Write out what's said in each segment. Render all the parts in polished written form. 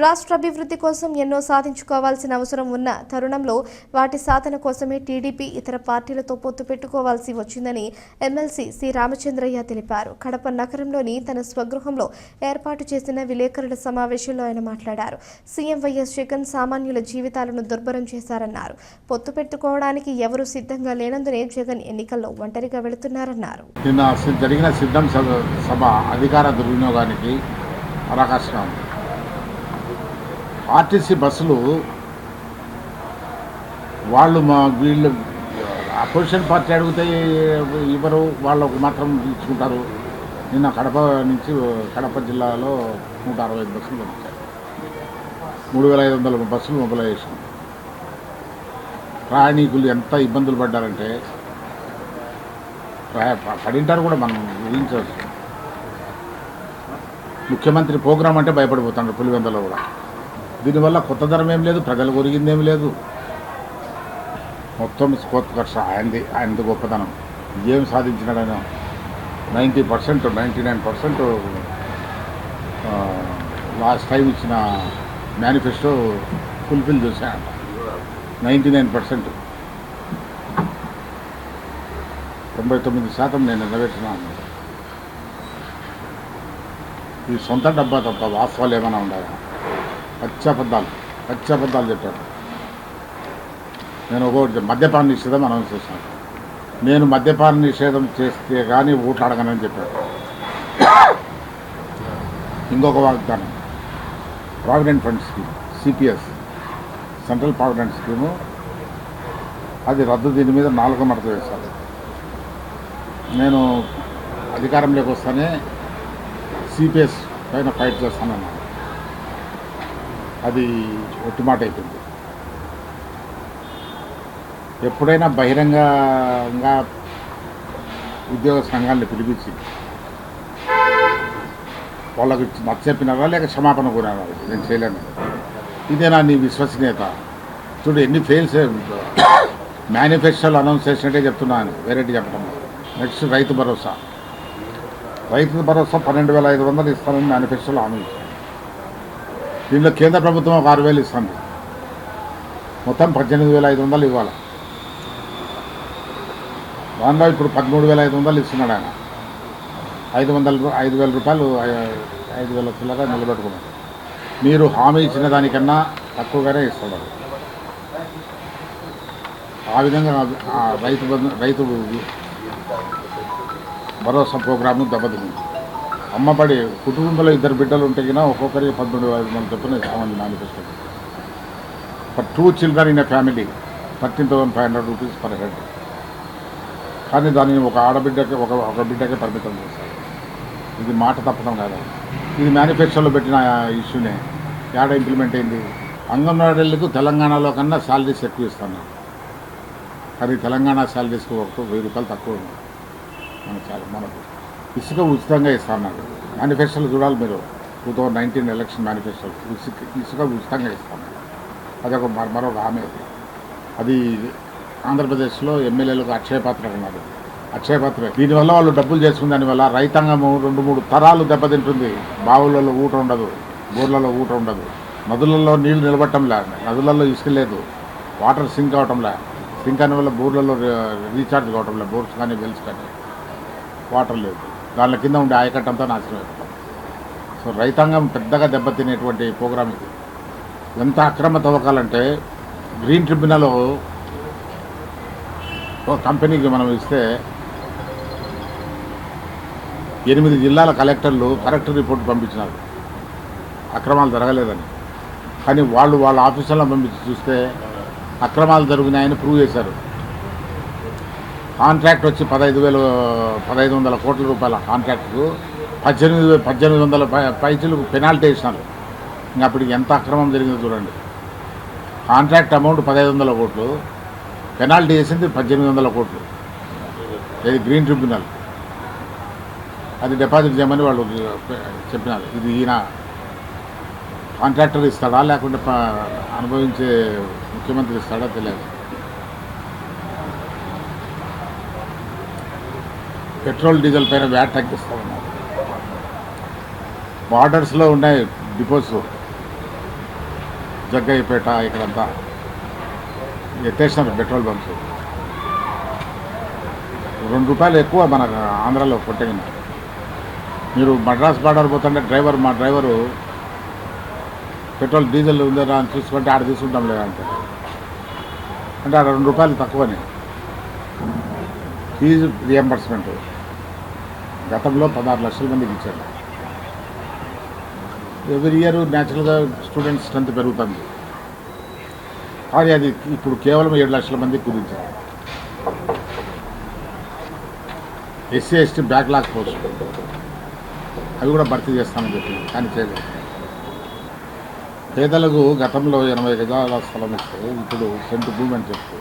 రాష్ట్ర అభివృద్ధి కోసం ఎన్నో సాధించుకోవాల్సిన అవసరం ఉన్న తరుణంలో వాటి సాధన కోసమే టీడీపీ ఇతర పార్టీలతో పొత్తు పెట్టుకోవాల్సి వచ్చిందని ఎమ్మెల్సీ సి రామచంద్రయ్య తెలిపారు. కడప నగరంలోని తన స్వగృహంలో ఏర్పాటు చేసిన విలేకరుల సమావేశంలో ఆయన మాట్లాడారు. సీఎం వైఎస్ జగన్ సామాన్యుల జీవితాలను దుర్భరం చేశారన్నారు. పొత్తు పెట్టుకోవడానికి ఎవరూ సిద్ధంగా లేనందునే జగన్ ఎన్నికల్లో ఒంటరిగా వెళుతున్నారన్నారు. నిన్న జరిగిన సిద్ధం సభ అధికార దుర్వినియోగానికి అవకాశం. ఆర్టీసీ బస్సులు వాళ్ళు వీళ్ళు అపోజిషన్ పార్టీ అడిగితే ఇవ్వరు, వాళ్ళకు మాత్రం ఇచ్చుకుంటారు. నిన్న కడప జిల్లాలో 165 బస్సులు పంపించారు. 3500 బస్సులు మొబిలైజేషన్. ప్రయాణికులు ఎంత ఇబ్బందులు పడ్డారంటే పడింటారు కూడా మనం ఊహించవచ్చు. ముఖ్యమంత్రి ప్రోగ్రాం అంటే భయపడిపోతాడు పులివెందులో కూడా. దీనివల్ల కొత్త ధరం ఏం లేదు, ప్రజలకు ఒరిగిందేం లేదు. మొత్తం కోత ఖర్చు ఆయనది గొప్పతనం. ఏం సాధించినాడైనా 90%, 99% లాస్ట్ టైం ఇచ్చిన మేనిఫెస్టో ఫుల్ఫిల్ చేశాడు. 99%, 99% నేను నెరవేర్చినాను. ఈ సొంత డబ్బా తప్ప వాస్తవాలు ఏమైనా ఉన్నాయా? పచ్చబద్దాలు చెప్పాడు. నేను ఒకటి మద్యపాన నిషేధం అనౌన్స్ చేశాను. నేను మద్యపాన నిషేధం చేస్తే కానీ ఓట్లు అడగనని చెప్పాడు. ఇంకొక వాగ్దానం, provident fund scheme, CPS, central provident scheme, అది రద్దు. దీని మీద 4 మడత వేశారు. నేను అధికారంలోకి వస్తానే సిపిఎస్ పైన ఫైట్ చేస్తానన్నాను. అది ఒట్టుమాట అయిపోయింది. ఎప్పుడైనా బహిరంగంగా ఉద్యోగ సంఘాలను పిలిపించి వాళ్ళకు నచ్చచెప్పినారా లేక క్షమాపణ కోరారా? నేను చేయలేను. ఇదేనా నీ విశ్వసనీయత? చూడు ఎన్ని ఫెయిల్స్. మేనిఫెస్టోలు అనౌన్స్ చేసినట్టే చెప్తున్నాను, వేరేటి చెప్పడం. నెక్స్ట్ రైతు భరోసా 12,500 ఇస్తానని మేనిఫెస్టోలో హామీ ఇచ్చాను. దీనిలో కేంద్ర ప్రభుత్వం ఒక 6,000 ఇస్తుంది. మొత్తం 18,500 ఇవ్వాలి. దానిలో ఇప్పుడు 13,500 ఇస్తున్నాడు ఆయన. 5,000 రూపాయలు 5,000 చిల్లగా నిలబెట్టుకున్నారు. మీరు హామీ ఇచ్చిన దానికన్నా తక్కువగానే ఇస్తున్నారు. ఆ విధంగా రైతు భరోసా ప్రోగ్రాము దెబ్బతింది. అమ్మబడి కుటుంబంలో 2 బిడ్డలు ఉంటే కన్నా ఒక్కొక్కరికి 13,500 చొప్పున ఇస్తామని manifesto. For 2 children in a family 13,500 rupees per head. కానీ దాన్ని ఒక ఆడబిడ్డకి ఒక బిడ్డకే పరిమితం చేస్తారు. ఇది మాట తప్పడం కాదు. ఇది మేనిఫెస్టోలో పెట్టిన ఇష్యూనే. ఏడ ఇంప్లిమెంట్ అయింది? అంగన్వాడీలకు తెలంగాణలో కన్నా శాలరీస్ ఎక్కువ ఇస్తాను. కానీ తెలంగాణ శాలరీస్కి 1,000 రూపాయలు తక్కువ ఉంది. మనకు ఇసుక ఉచితంగా ఇస్తాను. మేనిఫెస్టోలు చూడాలి మీరు. 2019 ఎలక్షన్ మేనిఫెస్టోలు ఇసుక ఉచితంగా ఇస్తాను. అదొక మరొక హామీ. అది ఆంధ్రప్రదేశ్లో ఎమ్మెల్యేలకు అక్షయపాత్ర ఉన్నారు. అక్షయపాత్ర. దీనివల్ల వాళ్ళు డబ్బులు చేసుకున్న దానివల్ల రైతాంగము 2-3 తరాలు దెబ్బతింటుంది. బావులలో ఊట ఉండదు, బోర్లలో ఊట ఉండదు, నదులలో నీళ్లు నిలబట్టంలే, నదులలో ఇసుక లేదు, వాటర్ సింక్ అవటంలే. సింక్ అనే వల్ల బోర్లలో రీఛార్జ్ కావటంలే, బోర్స్ కానీ వెల్స్ కానీ. వాటర్ లేదు. దాని కింద ఉండే ఆయకట్టంతా నాశనం అయిపోతుంది. సో రైతాంగం పెద్దగా దెబ్బతినేటువంటి ప్రోగ్రామ్ ఇది. ఎంత అక్రమ తవ్వకాలంటే గ్రీన్ ట్రిబ్యునల్ ఒక కంపెనీకి మనం ఇస్తే 8 జిల్లాల కలెక్టర్లు కరెక్ట్ రిపోర్ట్ పంపించినారు అక్రమాలు జరగలేదని. కానీ వాళ్ళ ఆఫీసుల్లో పంపించి చూస్తే అక్రమాలు జరిగినాయని ప్రూవ్ చేశారు. కాంట్రాక్ట్ వచ్చి 1,500 కోట్ల రూపాయల కాంట్రాక్ట్కు 1,800 పైసలు పెనాల్టీ వేసినారు. ఇంకా అప్పటికి ఎంత అక్రమం జరిగిందో చూడండి. కాంట్రాక్ట్ అమౌంట్ 1,500 కోట్లు, పెనాల్టీ వేసింది 1,800 కోట్లు. ఇది గ్రీన్ ట్రిబ్యునల్. అది డిపాజిట్ చేయమని వాళ్ళు చెప్పినారు. ఇది ఈయన కాంట్రాక్టర్ ఇస్తాడా లేకుంటే అనుభవించే ముఖ్యమంత్రి ఇస్తాడా తెలియదు. పెట్రోల్ డీజిల్ పైన వ్యాట్ తగ్గిస్తూ ఉన్నారు. బార్డర్స్లో ఉన్నాయి డిపోస్ జగ్గయ్యపేట ఇక్కడంతా ఎత్తేసినారు పెట్రోల్ బంక్స్. ₹2 ఎక్కువ మన ఆంధ్రాలో కొట్టగిన. మీరు మద్రాస్ బార్డర్ పోతుంటే మా డ్రైవరు పెట్రోల్ డీజిల్ ఉందా అని చూసుకుంటే ఆడ తీసుకుంటాం లేదంటే అంటే ఆడ ₹2 తక్కువనే ఫీజు రియంబర్స్మెంట్. గతంలో 16 లక్షల మందికి ఇచ్చారు. ఎవ్రీ ఇయర్ న్యాచురల్గా స్టూడెంట్స్ స్ట్రెంత్ పెరుగుతుంది, కానీ అది ఇప్పుడు కేవలం 7 లక్షల మందికి కుదించారు. ఎస్సీ ఎస్టీ బ్యాక్లాగ్ పోస్ట్ అవి కూడా భర్తీ చేస్తామని చెప్పింది, కానీ చేయలేదు. పేదలకు గతంలో 80 గజాల స్థలం ఇస్తే ఇప్పుడు సెంటు భూమి అని చెప్తే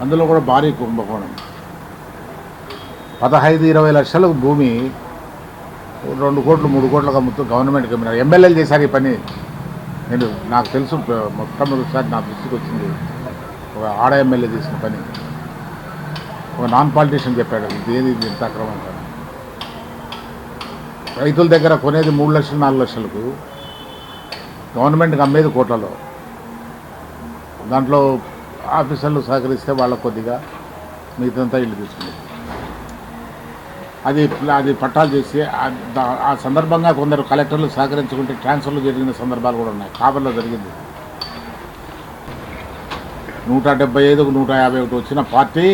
అందులో కూడా భారీ కుంభకోణం. 15-20 లక్షల భూమి 2 కోట్లు 3 కోట్లకు అమ్ముతూ గవర్నమెంట్కి అమ్మినారు. ఎమ్మెల్యేలు చేశారు ఈ పని. నాకు తెలుసు, మొట్టమొదటిసారి నా దృష్టికి వచ్చింది ఒక ఆడ ఎమ్మెల్యే చేసిన పని. ఒక నాన్ పాలిటీషియన్ చెప్పాడు ఇది ఇంత అక్రమం అంటారు. రైతుల దగ్గర కొనేది 3 లక్షలు 4 లక్షలకు, గవర్నమెంట్కి అమ్మేది కోట్లలో. దాంట్లో ఆఫీసర్లు సహకరిస్తే వాళ్ళకు కొద్దిగా మిగతాంతా ఇల్లు తీసుకుంది. అది పట్టాలు చేసి ఆ సందర్భంగా కొందరు కలెక్టర్లు సహకరించుకుంటే ట్రాన్స్ఫర్లు జరిగిన సందర్భాలు కూడా ఉన్నాయి. కావల్లో జరిగింది. 175కు 151 వచ్చిన పార్టీ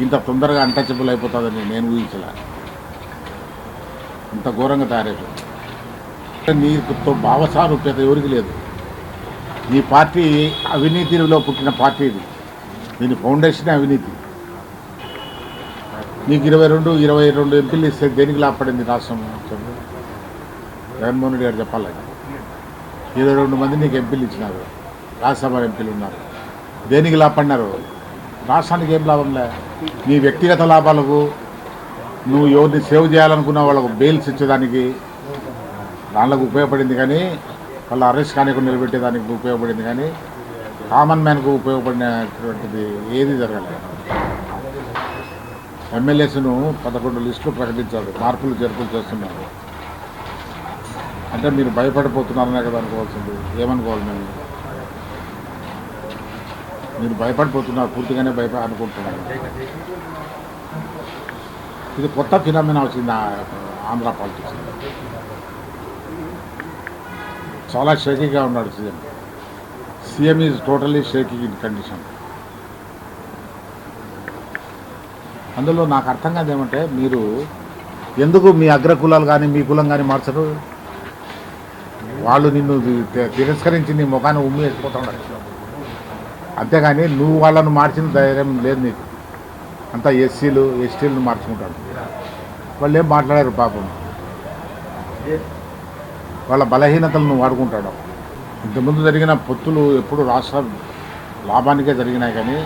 ఇంత తొందరగా అన్టచబుల్ అయిపోతుందని నేను ఊహించలే. ఇంత ఘోరంగా తయారైపోయింది. నీతో భావసారూప్యత ఎవరికి లేదు. నీ పార్టీ అవినీతిలో పుట్టిన పార్టీ ఇది. దీని ఫౌండేషనే అవినీతి. నీకు 22 ఎంపీలు ఇస్తే దేనికి లాభపడింది రాష్ట్రం? చెప్పు. జగన్మోహన్ రెడ్డి గారు చెప్పాలి. 22 మంది నీకు ఎంపీలు ఇచ్చినారు, రాజ్యసభ ఎంపీలు ఉన్నారు. దేనికి లాభపడినారు? రాష్ట్రానికి ఏం లాభంలే. నీ వ్యక్తిగత లాభాలకు, నువ్వు ఎవరిని సేవ్ చేయాలనుకున్న వాళ్ళకు బెయిల్స్ ఇచ్చేదానికి దానిలకు ఉపయోగపడింది, కానీ వాళ్ళ అరెస్ట్ కానికుండా నిలబెట్టేదానికి ఉపయోగపడింది, కానీ కామన్ మ్యాన్కు ఉపయోగపడినటువంటిది ఏది జరగలేదు. ఎమ్మెల్యేస్ను 11 లిస్టులు ప్రకటించారు, మార్పులు చేర్పులు చేస్తున్నారు. అంటే మీరు భయపడిపోతున్నారనే కదా అనుకోవాల్సింది. ఏమనుకోవాలి? మీరు భయపడిపోతున్నారు, పూర్తిగానే అనుకుంటున్నారు. ఇది కొత్త ఫినామినా వచ్చింది ఆంధ్ర పాలిటిక్స్. చాలా షేకీగా ఉన్నాడు CM is totally shaky in condition. అందులో నాకు అర్థం కాదు ఏమంటే, మీరు ఎందుకు మీ అగ్రకులాలు కానీ మీ కులం కానీ మార్చరు? వాళ్ళు నిన్ను తిరస్కరించి నీ ముఖాన్ని ఉమ్మి వేసిపోతున్నాడు. అంతేగాని నువ్వు వాళ్ళను మార్చిన ధైర్యం లేదు నీకు. అంతా ఎస్సీలు ఎస్టీలను మార్చుకుంటాడు. వాళ్ళు ఏం మాట్లాడారు పాపం. వాళ్ళ బలహీనతలను నువ్వు వాడుకుంటాడు. ఇంతకుముందు జరిగిన పొత్తులు ఎప్పుడు రాష్ట్ర లాభానికే జరిగినాయి, కానీ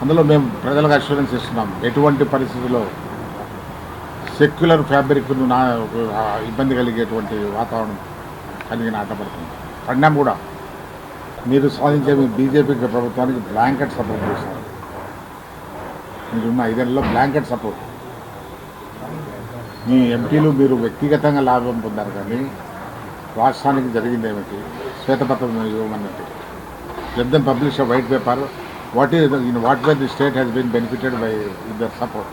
అందులో మేము ప్రజలకు అష్యూరెన్స్ ఇస్తున్నాం. ఎటువంటి పరిస్థితుల్లో సెక్యులర్ ఫ్యాబ్రిక్ను ఇబ్బంది కలిగేటువంటి వాతావరణం కలిగిన ఆటపడుతుంది. పడినాం కూడా. మీరు సాధించే మీ బీజేపీ ప్రభుత్వానికి బ్లాంకెట్ సపోర్ట్ చేశారు. మీరున్న 5 ఏళ్లలో బ్లాంకెట్ సపోర్ట్. మీ ఎంపీలు మీరు వ్యక్తిగతంగా లాభం పొందారు, కానీ రాష్ట్రానికి జరిగింది ఏమిటి? శ్వేతపత్రం ఇవ్వమన్నట్టు. Let them publish a white paper. What way the state has been benefited by their support.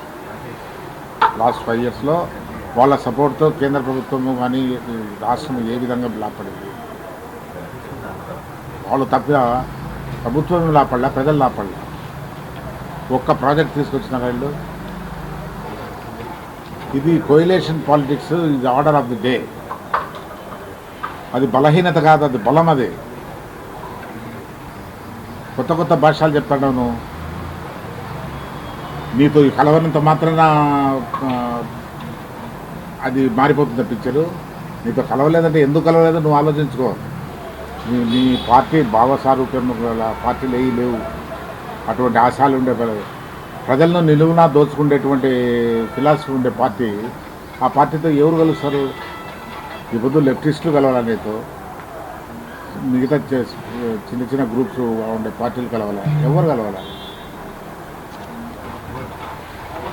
Last 5 ఇయర్స్లో వాళ్ళ సపోర్ట్తో కేంద్ర ప్రభుత్వము కానీ రాష్ట్రం ఏ విధంగా లాభపడింది? వాళ్ళు తప్ప ప్రభుత్వం లాభపడలే, ప్రజలు లాభపడలే. ఒక్క ప్రాజెక్ట్ తీసుకొచ్చిన రైళ్ళు. ఇది కోయిలేషన్ పాలిటిక్స్, ఇది ఆర్డర్ ఆఫ్ ది డే. అది బలహీనత కాదు, అది బలం. అది కొత్త కొత్త భాషలు చెప్తాను నువ్వు. నీతో ఈ కలవనంత మాత్రాన అది మారిపోతుంది పిక్చరు. నీతో కలవలేదంటే ఎందుకు కలవలేదో నువ్వు ఆలోచించుకో. నీ పార్టీ భావసారూప్యం పార్టీలు ఏవి లేవు. అటువంటి ఆశలు ఉండే ప్రజలను నిలువునా దోచుకునేటువంటి ఫిలాసఫీ ఉండే పార్టీ. ఆ పార్టీతో ఎవరు కలుస్తారు? ఇప్పుడు లెఫ్టిస్టులు కలవాలా నీతో? మిగతా చిన్న చిన్న గ్రూప్స్ ఉండే పార్టీలు కలవాలా? ఎవరు కలవాలా?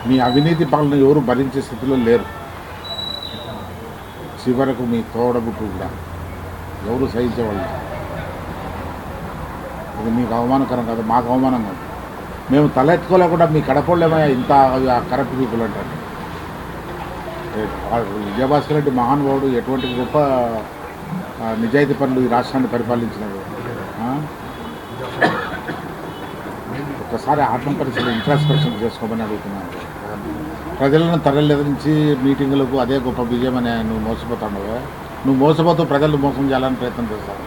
మీ అవినీతి పాలన ఎవరు భరించే స్థితిలో లేరు. చివరకు మీ తోడబుట్టు కూడా ఎవరు సహించేవాళ్ళు. ఇది మీకు అవమానకరం కాదు, మాకు అవమానం కాదు. మేము తలెత్తుకోలేకుండా మీ కడపలేమయ్యా ఇంత కరప్ట్ పీపుల్ అంటారు. విజయభాస్కర్ రెడ్డి మహానుభావుడు, ఎటువంటి గొప్ప నిజాయితీ పనులు ఈ రాష్ట్రాన్ని పరిపాలించినాడు. ఒకసారి ఆత్మపరిశీలన ఇంట్రాస్పెక్షన్ చేసుకోమని అడుగుతున్నాను. ప్రజలను తరలించి మీటింగులకు అదే గొప్ప విజయం అని నువ్వు మోసపోతావు. నువ్వు మోసపోతూ ప్రజలు మోసం చేయాలని ప్రయత్నం చేస్తావు.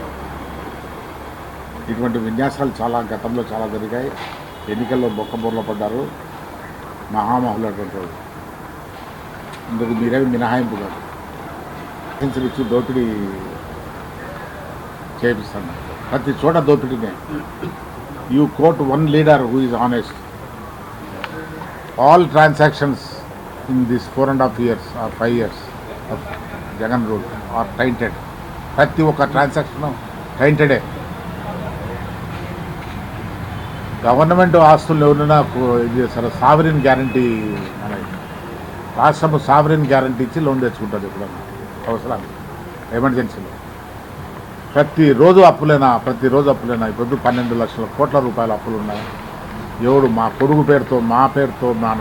ఇటువంటి విన్యాసాలు గతంలో చాలా జరిగాయి. ఎన్నికల్లో బొక్కబోర్లో పడ్డారు మహామహులు అటువంటి వాళ్ళు. ఇందుకు మీరేమి మినహాయింపు కాదు. లైసెన్సులు ఇచ్చి దోపిడీ చేపిస్తాను. ప్రతి చోట దోపిడీనే. You quote one leader who is honest. All transactions in this 4.5 years or 5 years of Jagan rule are tainted. ప్రతి ఒక్క ట్రాన్సాక్షన్ టైంటెడే. గవర్నమెంట్ ఆస్తులు ఎవరైనా ఇది చేస్తారు. సావరిన్ గ్యారంటీ అనేది రాష్ట్రం సావరిన్ గ్యారంటీ ఇచ్చి లోన్ తెచ్చుకుంటుంది ఎప్పుడన్నా అవసరాలు, ఎమర్జెన్సీలో. ప్రతిరోజు అప్పులేనా. ఇప్పుడు 12 లక్షల కోట్ల రూపాయల అప్పులు ఉన్నాయి. ఎవడు మా కొడుకు పేరుతో, మా పేరుతో, మా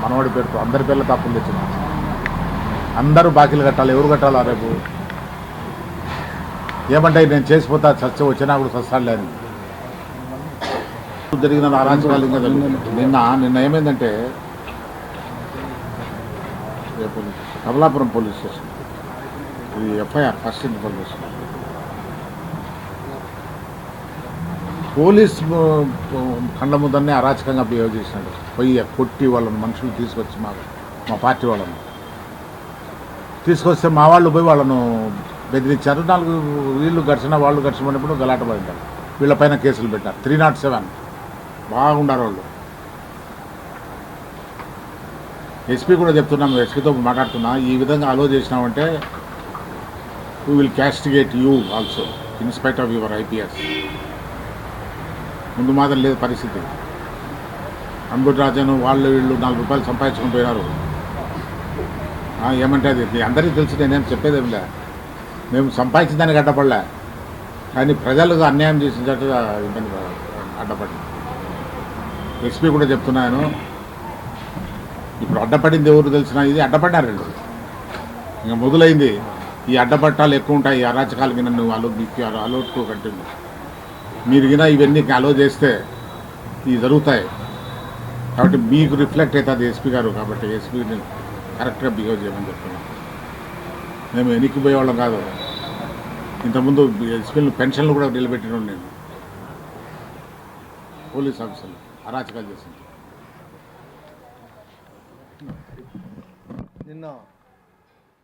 మనవడి పేరుతో, అందరి పేర్లతో అప్పులు తెచ్చిన. అందరూ బాకీలు కట్టాలి. ఎవరు కట్టాలా రేపు? ఏమంటే నేను చేసిపోతా, చచ్చి వచ్చినా కూడా చస్తాడులే అని జరిగిన అరాచకాలు ఇంకా నిన్న ఏమైందంటే కమలాపురం పోలీస్ స్టేషన్, ఇది ఎఫ్ఐఆర్ ఫస్ట్ ఇన్ఫర్మేషన్. పోలీస్ కండ ముద్దనే అరాచకంగా బిహేవ్ చేసినాడు. పోయి కొట్టి వాళ్ళని మనుషులు తీసుకొచ్చి మా పార్టీ వాళ్ళను తీసుకొస్తే మా వాళ్ళు పోయి వాళ్ళను బెదిరించారు. 4 వీళ్ళు ఘర్షణ, వాళ్ళు ఘర్షణప్పుడు గలాట పడ్డారు. వీళ్ళపైన కేసులు పెట్టారు. 307 బాగుండారు వాళ్ళు. ఎస్పీ కూడా చెప్తున్నాం, ఎస్పీతో మాట్లాడుతున్నా, ఈ విధంగా అలో చేసినామంటే we will castigate you also in spite of your IPS. ముందు మాత్రం లేదు పరిస్థితి. అంబుటి రాజాను వాళ్ళు వీళ్ళు 4 రూపాయలు సంపాదించుకుని పోయినారు. ఏమంటే అది మీ అందరికీ తెలిసి నేనేం చెప్పేదేమిలే. మేము సంపాదించిన దానికి అడ్డపడలే, కానీ ప్రజలకు అన్యాయం చేసినట్టుగా ఇబ్బంది అడ్డపడి. ఎస్పీ కూడా చెప్తున్నాను, ఇప్పుడు అడ్డపడింది ఎవరు తెలిసినా ఇది అడ్డపడ్డారు వీళ్ళు. ఇంకా మొదలైంది. ఈ అడ్డపట్టాలు ఎక్కువ ఉంటాయి. అరాచకాలు కింద నువ్వు అలోట్టు కంటిన్యూ. మీరు కింద ఇవన్నీ అలో చేస్తే ఇవి జరుగుతాయి. కాబట్టి మీకు రిఫ్లెక్ట్ అవుతుంది ఎస్పీ గారు. కాబట్టి ఎస్పీని కరెక్ట్గా బిహేవ్ చేయమని చెప్తున్నాం. మేము ఎన్నికిపోయేవాళ్ళం కాదు. ఇంతకుముందు ఎస్పీలు పెన్షన్లు కూడా నిలబెట్టిన నేను. పోలీస్ ఆఫీసర్లు అరాచకాలు చేసింది. నిన్న